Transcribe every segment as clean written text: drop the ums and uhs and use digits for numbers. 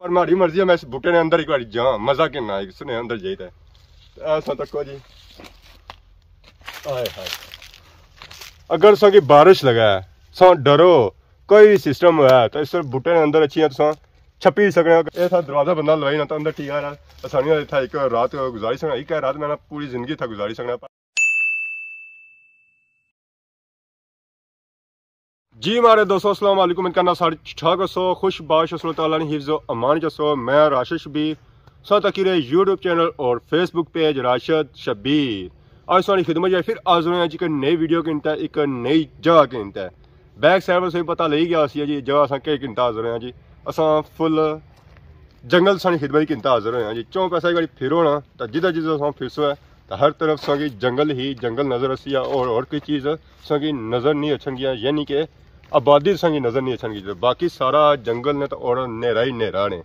पर माड़ी मर्जी है मैं इस बूटे ने अंदर एक बार जा मजा किन्ना है इसने अंदर जाइए ऐसा तको जी। आए हाय अगर सो की बारिश लगा है सो डरो कोई सिस्टम है तो इस बूटे ने अंदर अच्छी है तो छपी सकने ये था दरवाजा बंदा लवाई ना तो अंदर ठीक है आसानी था एक रात गुजारी सकना एक रात मैंने पूरी जिंदगी था गुजारी सकना। जी हमारे दोस्तों अस्सलाम वालेकुम इनका ना साढ़े ठाक सो खुश बाश ताला ने हिफ्ज़ो अमान जसो मैं राशिद शबीर साथ अकीरे यूट्यूब चैनल और फेसबुक पेज राशिद शबीर आज सारी खिदमत जाए फिर आज रहे हैं जी नई वीडियो के इंता एक नई जगह के इंता बैक साइड से पता लगी गया जी जगह असा कई घंटा हाजिर हैं जी असा फुल जंगल सारी खिदमत की इंता हाजिर हैं जी चौं पैसा बारी फिरो ना तो जिदा जिदा असा फिरसो है तो हर तरफ सगी जंगल ही जंगल नज़र असी और कोई चीज़ सगी नज़र नहीं अच्छन गया यानी कि आबादी संगी नज़र नहीं अच्छन की बाकी सारा जंगल ने तो और नेरा ही नेरा ने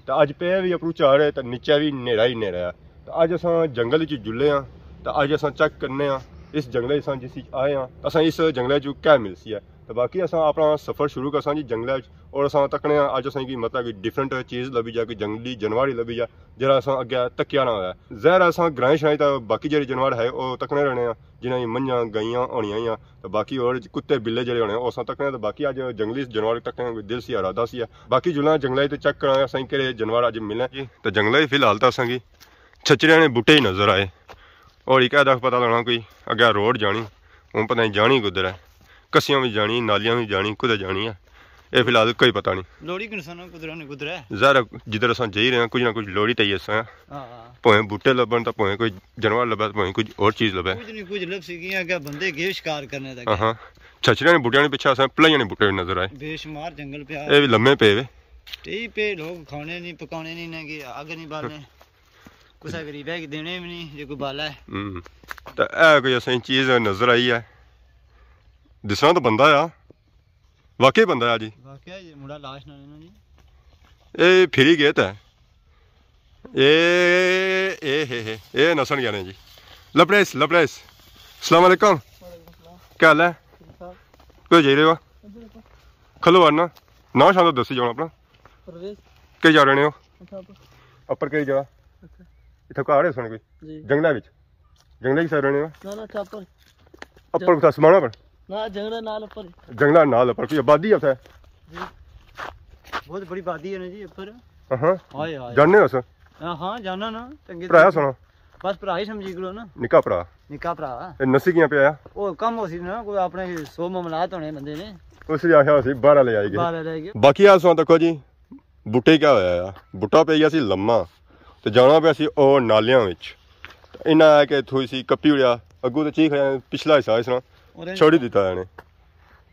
तो अज पे भी अपू चाह रहे तो नीचे भी नेरा ही नेरा है तो अज अस जंगल च जुले हाँ तो अज अस चेक करने इस जंगल जिस आए हाँ अस इस जंगल चू क्या मिलसी है तो बाकी अस अपना सफ़र शुरू कर जी जंगल और अस तकने अज असेंगी मतलब कि डिफरेंट चीज़ लभी जा कोई जंगली जानवर ही लभी जा जरा अस अगे तकिया ना होया जहर अस ग्राएं शाएं तो बाकी जो जानवर है वो तकने रहने जिन्हें मंझा गाइयां होनियां तो बाकी और कुत्ते बिल्ले जो होने उस तकने तो बाकी अज जंगली जानवर तकने दिल से इरादा सी बाकी जुला जंगल तो चेक करा असें कि जानवर अज मिले जी तो जंगल फिलहाल तो असेंगी छचरिया ने बूटे ही नज़र आए और एक पता लगना कोई अगे रोड जानी हूँ पता नहीं जानी कुधर है कसियां भी जानी नालियां भी जानी कुधर जानी है ये फिलहाल कोई पता नहीं लोड़ी जरा जिधर अस जाई रहे कुछ ना कुछ लोड़ी तई अस भावें बूटे लभन तो भावें कोई जानवर लभे भावें कुछ और चीज़ लभे हाँ छचरिया ने बूटिया पिछे अस भलाइया ने बूटे नजर आए बेशुमार जंगल पे ये भी लम्मे पे लोग खाने नहीं पकाने नहीं अग नहीं बालने कुछ गरीब है कि देने भी नहीं जो कोई बाला है तो ऐ कोई असें चीज़ नजर आई है दिसना तो बंदा आ वाकई बंदा है जी वाकई मुंडा लाश ना लेना जी ये फिरी गेत है ये नसन गया जी लपड़ेस अस्सलाम वालेकुम क्या हाल है कोई जाई रहे हो खलो आना ना शाम दसी जाना अपना कई जा रहे हो अपर कई जगह इतना घर है सुन कोई जंगल जंगल की साइड रहने अपर कुछ समाना पर जंगल नाल अपर कोई आबादी है बहुत बड़ी आबादी है ना जी अपर हां जानने हो सर हां जाना ना चंगे भरा सुनो बस भरा ही समझी करो ना निका भरा नसी किया पे आया ओ कम हो सी ना कोई अपने 100 मामलात होने बंदे ने उसी आखिया सी 12 ले आएगी बाकी आ सुन देखो जी बूटे क्या होया बूटा पे गया सी लम्मा तो जाना पे सी और नालियां विच इन्ना है कि थोड़ी सी कप्पी उड़िया अगू तो चीख पिछला हिस्सा इसना छोड़ी दिता है ये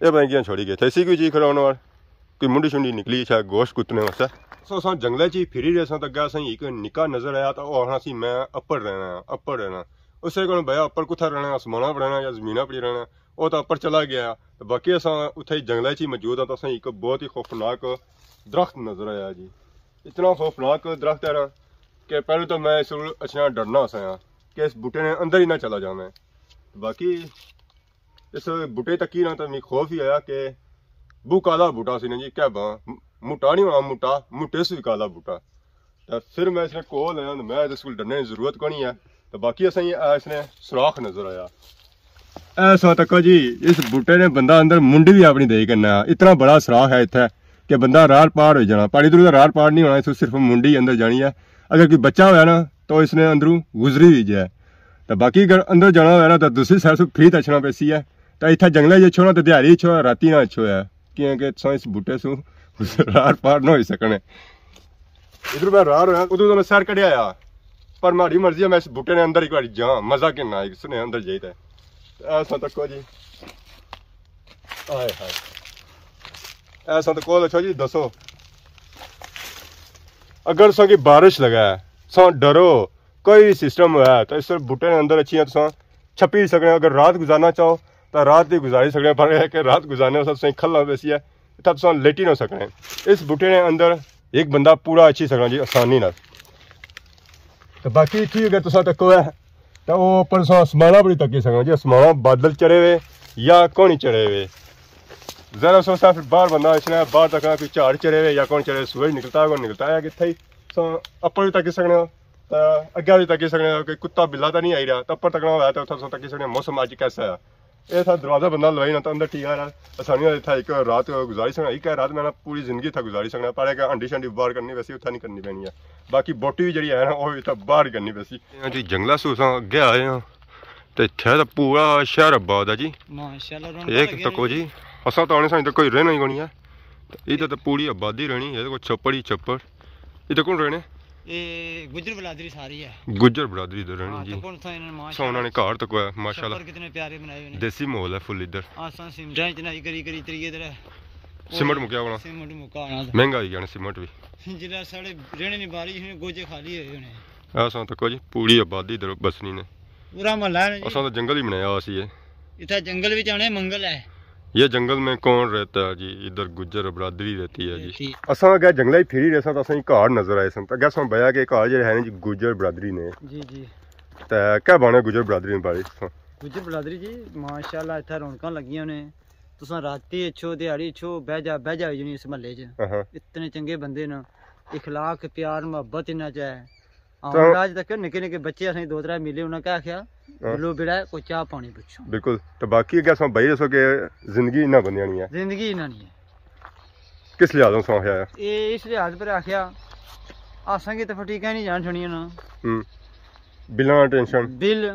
पता क्या छोड़ी गए थे इसी कोई चीज खड़ाने वाल कोई मुंडी शुंडी निकली शायद गोश्त कुतने वास्ते सो अस जंगल च फिरी रहे तो अगर असें एक निका नजर आया तो आखना सी मैं अपर रहना उसे को भैया अपर कुत्थै रहना आसमाना पर रहना या जमीना पर रहना वो तो अपर चला गया तो बाकी अस उत्थे जंगल च मौजूद हाँ तो असें एक बहुत ही खौफनाक दरख्त नजर आया जी इतना खौफनाक दरख्त है ना कि पहले तो मैं इस अच्छा डरना सा कि इस बूटे ने अंदर ही ना चला जाना बाकी इस बूटे तक ही ना तो मैं खौफ ही आया कि बू काला बूटा सी ने जी क्या मुटा नहीं होना मुटे से भी काला बूटा तो फिर मैं इसने कोल आया मैं इसको डरने की जरूरत को नहीं है तो बाकी असें इसने सुराख नजर आया ऐसा तक जी इस बूटे ने बंदा अंदर मुंडी भी अपनी दे करना इतना बड़ा सुराख है इतना कि बंदा रार पार हो जाना पानी तो रार पार नहीं होना इसको सिर्फ मुंडी अंदर जानी है अगर कोई बच्चा होया ना तो इसने अंदरों गुजरी भी जाए तो बाकी अगर अंदर जाना होया ना तो दूसरी साइड से फिर तछना पैसी है तो इतना जंगल छो ना तो दिहाड़ी छो राती ना छो है कि इस बूटे सू रार पार ना हो सकने इधर मैं रार होया उधर तो मैं सैर कढ़ आया पर माड़ी मर्जी है मैं इस बूटे ने अंदर एक बार जा मजा किन्ना इसने अंदर जाइए ऐसा तको जी आए हाय ऐसा तको अच्छा जी दसो अगर सो की बारिश लगा है सो डरो कोई सिस्टम है तो इस बूटे ने अंदर अच्छी है तो छपी सकने अगर रात गुजारना चाहो तो रात भी गुजारी सकने पर है कि रात गुजारने सब खल्ला वैसी है तब सो लेटी ना सकने इस बूटे ने अंदर एक बंदा पूरा अच्छी सकना जी आसानी ना तो बाकी ठीक अगर तुसा तको है तो वो पर समाना बड़ी तकी सकना जी समाना बादल चढ़े हुए या कोनी चढ़े हुए जरा सोचता फिर बाहर बंदा इसने बाहर तक कोई झाड़ चढ़े हुए या कौन चढ़े सूरज निकलता है कौन निकलता है कितने ही अपर भी तकी सकने अग्गे भी तकी सकने कोई कुत्ता बिल्ला तो नहीं आई रहा तो अपर तकना हुआ तो उत्थों तकी सकने मौसम अज कैसा है ये था दरवाजा बंदा लवाई ना तो अंदर ठीक है आसानी था एक रात गुजारी सकना एक रात मैं पूरी जिंदगी था गुजारी सकना पर हंडी शंडी बाहर करनी वैसी उत्थै नहीं करनी पैनी है बाकी बोटी भी जी है ना वो भी बाहर करनी वैसी जी जंगला सूसा अगे आए हैं तो इत्थे तो पूरा शहर आबाद है जी एक तको जी असा तो आने सां कोई रहना ही कोनी है इधर तो पूरी आबादी रहनी है कोई छप्पड़ ही छप्पड़ इधर कौन रहने गुज्जर बरादरी सारी है गुज्जर बरादरी इधर रहनी जी सोना ने घर तक है माशाल्लाह कितने प्यारे बनाए हुए देसी माहौल है फुल इधर आसा सिमटा चनाई करी करी तरी इधर सीमेंट मुक्या होना सीमेंट मुक्का होना महंगा ही जाने सीमेंट भी जिला साढ़े रहने नहीं बारिश में गोजे खाली हुए होने आसा तक जी पूरी आबादी इधर बसनी ने पूरा मोहल्ला है असा तो जंगल ही बनाया हुआ सी इधर जंगल भी जाने मंगल है ये जंगल में कौन रहता है जी इधर गुज्जर बरादरी रहती है जी असा अगर जंगल ही फिरी रहे तो असं घर नजर आए सन अगर असं बया के घर जो है जी गुज्जर बरादरी ने जी जी तो क्या बने गुज्जर बरादरी बारे गुज्जर बरादरी जी माशाल्लाह इत्थे रौनकां लगियां ने तुसां राती अच्छो दिहाड़ी अच्छो बह जा जी इस महल्ले च इतने चंगे बंदे न इखलाक प्यार मोहब्बत इन्ना च है आज तक निक्के निक्के बच्चे असें दो त्रै मिले उन्हें क्या आख्या लो बेड़ा कोई चाह पानी पुछो बिल्कुल तो बाकी क्या सो भाई दसो कि जिंदगी इन्ना बंदिया नहीं है जिंदगी इन्ना नहीं है किस लिहाजों से आख्या ये इस लिहाज पर आख्या असां की तो फटीका नहीं जान छड़ियां ना बिल्लां टेंशन बिल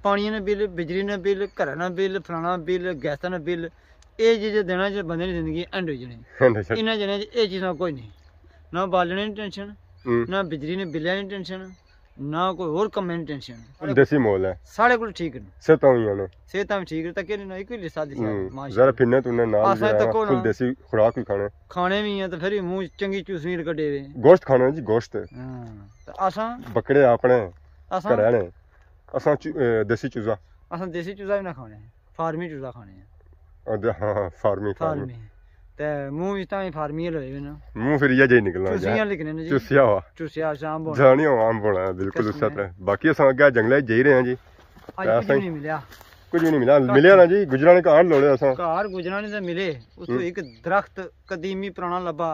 पानी ने बिल बिजली ने बिल घर ना बिल फलाना बिल गैसा ना बिल ये चीज़ देना च बंदे की जिंदगी एंड हो जानी इन्हां जने ये चीज़ां कोई नहीं ना बालने की टेंशन ना बिजली ने बिल्लां की टेंशन ना कोई और कम्में की टेंशन देसी माहौल है साढ़े को ठीक है सेहतां भी ठीक है तक नहीं कोई लिसा दी जरा फिरने तूने नाल फुल देसी खुराक भी खाने भी है तो फिर मुंह चंगी चूसनी कटे वे गोश्त खाना जी गोश्त असां बकरे अपने घरे ने असां देसी चूजा असां देसी चूजा भी ना खाने फार्मी चूजा खाने हां फार्मी ते मुंह विच तां फार्मी लगे वे ना मुंह फिर ये निकलना चूसियां लिखने ने जी चूसिया शाम बोल जानी आम बोला बिल्कुल उस तरह बाकी असां अगे जंगले जा रहे हैं जी आज कुछ नहीं मिला मिलिया ना जी गुजरा ने घर लोड़े असां घर गुजरा ने ते मिले उसको एक दरख्त कदीमी पुराना लबा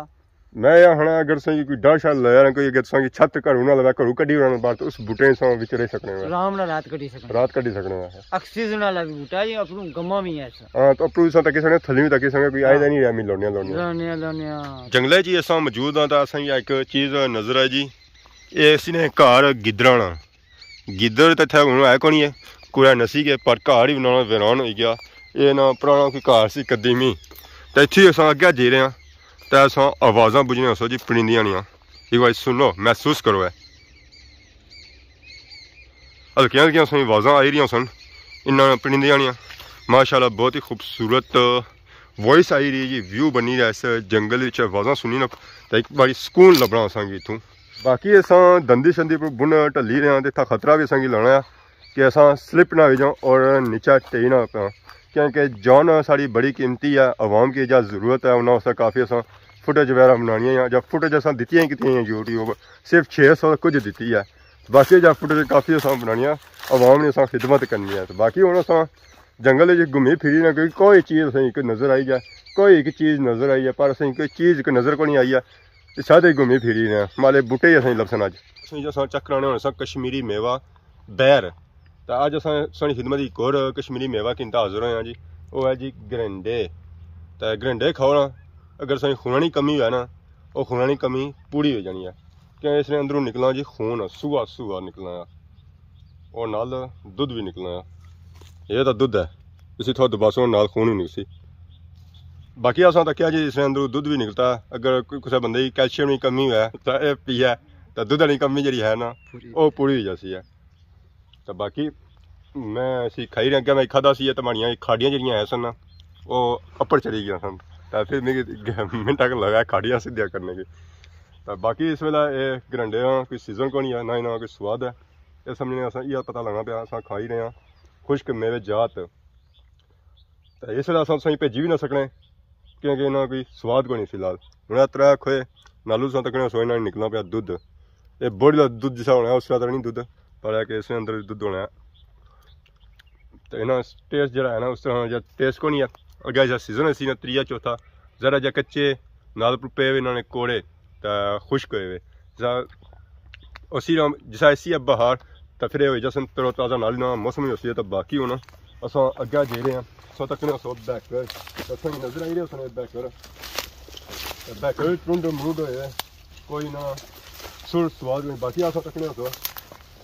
मैं या हना अगर सही कोई डर शाल ले यार कोई अगर सही छत घरू ना लगा घरू कड्डी उड़ाने बात उस बूटे से विच रह सकने आराम नाल रात कड्डी सकने ऑक्सीजन वाला भी बूटा जी अपनु गम्मा भी है हां तो अपनु सा तक सने थली भी तक सने कोई आइदा नहीं रहा मी लोनिया जंगले जी असा मौजूद हां ता असा एक चीज नजर आई जी ए इसने घर गिदराना गिदर ते थे हुन है कोनी है कोई नसी के पर घर ही बनाना वीरान हो गया ये ना पुराना कोई घर सी कदीमी ते इत्थे असा अगे जे रहे हां तो असा आवाज़ा बुझने सो जी परिंदियां एक बार सुनो महसूस करो है हल्कियां हल्कियां सी आवाज़ा आई रही सन इन्ना परिंदियां माशाल्लाह बहुत ही खूबसूरत वॉइस आई रही जी व्यू बनी रहा इस जंगल आवाज़ा सुनी ना तो एक बार सुकून लभना असा इतों बाकी असा दंदी शंदी पर बुन ढली रहे हैं तो इतना खतरा भी असा लाना है कि असा स्लिप ना हो जाओ और नीचा टेई ना पां क्योंकि जॉन साड़ी बड़ी कीमती है आवाम की जहाँ जरूरत है उन्हें उसका काफ़ी असा फुटेज वगैरह बनानी है जब फुटेज असा दी की यूट्यूब सिर्फ 600 कुछ दी है बाकी जब फुटेज काफ़ी असा बनानी है आवाम ने असा खिदमत करनी है तो बाकी हूँ असा जंगल घूमी फिरी ना कोई चीज़ असें एक नज़र आई है कोई एक चीज़ नज़र आई है पर असें कोई चीज़ एक नज़र को नहीं आई है सारे घूमी फिरी ने माले बूटे असें लभसन अज अस चेक कराने होने कश्मीरी मेवा बैर तो अज असानी खिदमत एक और कश्मीरी मेवा किनता हाजिर होया जी वो है जी गरंडे तो गरंडे खाओ ना अगर सही खून की कमी है ना वो खून की कमी पूरी हो जानी है क्या इसने अंदरों निकलना जी खून सूआ सूआ निकलना है और नाल दुध भी निकलना है ये तो दुध है इसी थोड़ा दबासो नाल खून ही निकसी बाकी असा तो क्या जी इसने अंदरों दुध भी निकलता है अगर किसी बंदे की कैल्शियम की कमी है तो यह पीए तो दुध की कमी जी है ना वो पूरी हो जाती है तो बाकी मैं असी खाई रहा क्या मैं खादा सी तो माड़ियाँ खाड़ियाँ जी है सन वो अपर चली गई सन तो फिर मिगी मिनटा लगा खाड़ियाँ सीधिया करने की तो बाकी इस वेला ये गरंडे कोई सीजन को नहीं है ना इन्हें कोई स्वाद है ये समझने अस यह पता लगना पाया अस खाई रहे हैं खुश्क मेवे जात तो इस वेला अस भेजी भी ना सकने क्योंकि इन्हें कोई स्वाद को नहीं फिलहाल हूँ त्रै खोए नालू सा तक सोए ना निकलना पाया दुध ये बोड़ी का दुध जिसा होना उस तरह नहीं दुध पर है कि इसके अंदर दुध होना है तो इन्हें टेस्ट जरा है ना उस तरह टेस्ट को नहीं है अगे जा सीजन सी ना त्रीया चौथा जरा जा कच्चे नाल पे हुए इन्होंने कोड़े तो खुश्क हुए उसी जिसा ऐसी अब बहार तो फिर जैसे तरो ताज़ा नाली ना मौसम ही उसी तो बाकी होना अस अगे जे रहे हैं सो तक सो बैकर नजर आई रहे उसने बैकर टुंड मरूड होए कोई ना सुर स्वाद में बाकी अस तकने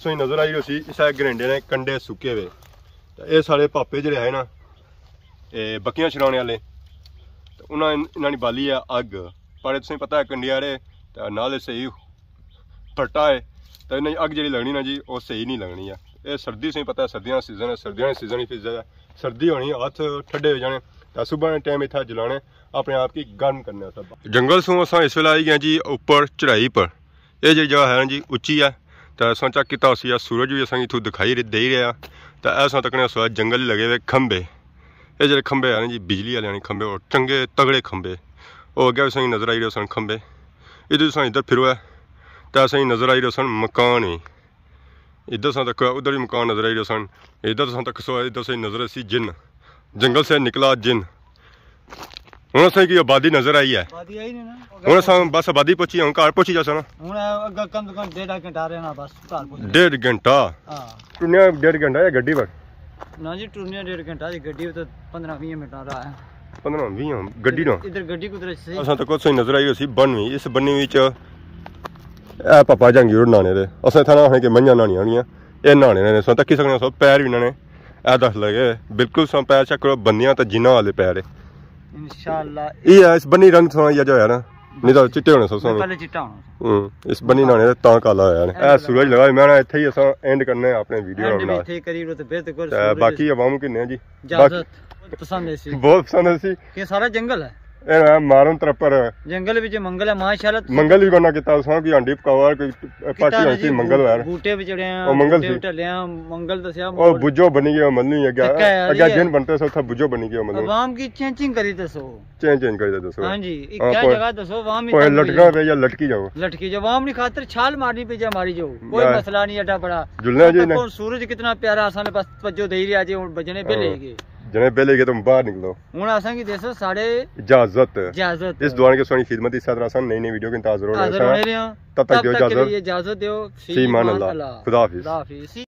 सो नजर आई रही इस गरेंडे ने कंडे सुके हुए ये सारे पापे जड़े है ना बक्कियां छड़ाने वाले उन्होंने बाली है अग पर तुसें पता है कंडियारे नाल सही फटा है तो इन्हें अग जी लगनी ना जी वो सही नहीं लगनी है ये सर्दी से पता है सर्दियों का सीजन है सर्दियों का सीजन ही फिर ज्यादा सर्दी होनी हथ ठंडे हो जाने तो सुबह टाइम इतना जलाने अपने आप की गर्म करने सब जंगल सो अस इस वेले आई गए जी उपर चढ़ाई पर यह जी जगह है ना जी उच्ची है तो अस चेक किया उसी सूरज भी असा इतों दिखाई दे ही रहा तो ऐसा तकने जंगल लगे हुए खंबे ये जो खंबे है ना जी बिजली वाले खंबे और चंगे तगड़े खंबे वो अगे असें नजर आई रहे सन खंबे इधर तुम इधर फिरो है तो असें नजर आई रहे सन मकान ही इधर सा तक उधर भी मकान नजर आई रहे सन इधर सा तक इधर से नजर सी जिन जंगल से निकला जिन हूँ असें की आबादी नजर आई है हूँ अस बस आबादी पहुंची हूँ घर पहुंची जा डेढ़ घंटा टुनिया डेढ़ घंटा या गड्डी पर ना जी टुरनिया डेढ़ घंटा जी गड्डी तो 15-20 मिनट रहा है 15-20 गड्डी ना इधर गड्डी कुदर से असा तक सही नजर आई उसी बनवी इस बनवी विच ए पापा जंगीर नहाने दे असें था ना कि मंझां नहानियां होनियां ए नहाने ने सो तक्की सकने सो पैर भी इन्होंने ए दस लगे बिल्कुल सो पैर चेक करो बंदियां तो जिन्ना वाले पैर इंशाल्लाह ये इस बनी रंग थोड़ा जो है ना नहीं तो चिट्टे होने सो पहले चिट्टा होना इस बनी नहाने ता काला होया ए सूरज लगा मैं ना इत्थे ही असा एंड करने अपने वीडियो बना इत्थे करीब तो बेहतर बाकी आवाम किन्ने जी इजाजत पसंद है सी बहुत पसंद है सी ये सारा जंगल है मारन तरपर जंगल विच मंगल है माशाल्लाह मंगल भी बना किता उस की हांडी पकावा कोई पार्टी होई सी मंगल यार बूटे भी चढ़े हैं ओ मंगल टलिया मंगल दसया ओ बुजो बनी गयो मल्ली अगे जिन बनते सो था बुजो बनी गयो मतलब आवाम की चेंजिंग करी दसो चेंज कर दसो हां जी क्या जगह दसो आवाम कोई लटका पे या लटकी जाओ आवाम की खातिर छाल मारनी पे जा मारी जाओ कोई मसला नहीं एटा बड़ा जुलना जी ने सूरज कितना प्यारा आसाने बस तवज्जो दे रिया जे बजने बेलेगे जने बेले के तुम बाहर निकलो हुन असा की देसो साढ़े इजाजत इस दुआन के सोनी खिदमत इस तरह से नई नई वीडियो के इंतजार जरूर रहे तब तक दो इजाजत इजाजत दो सी मान अल्लाह खुदा हाफिज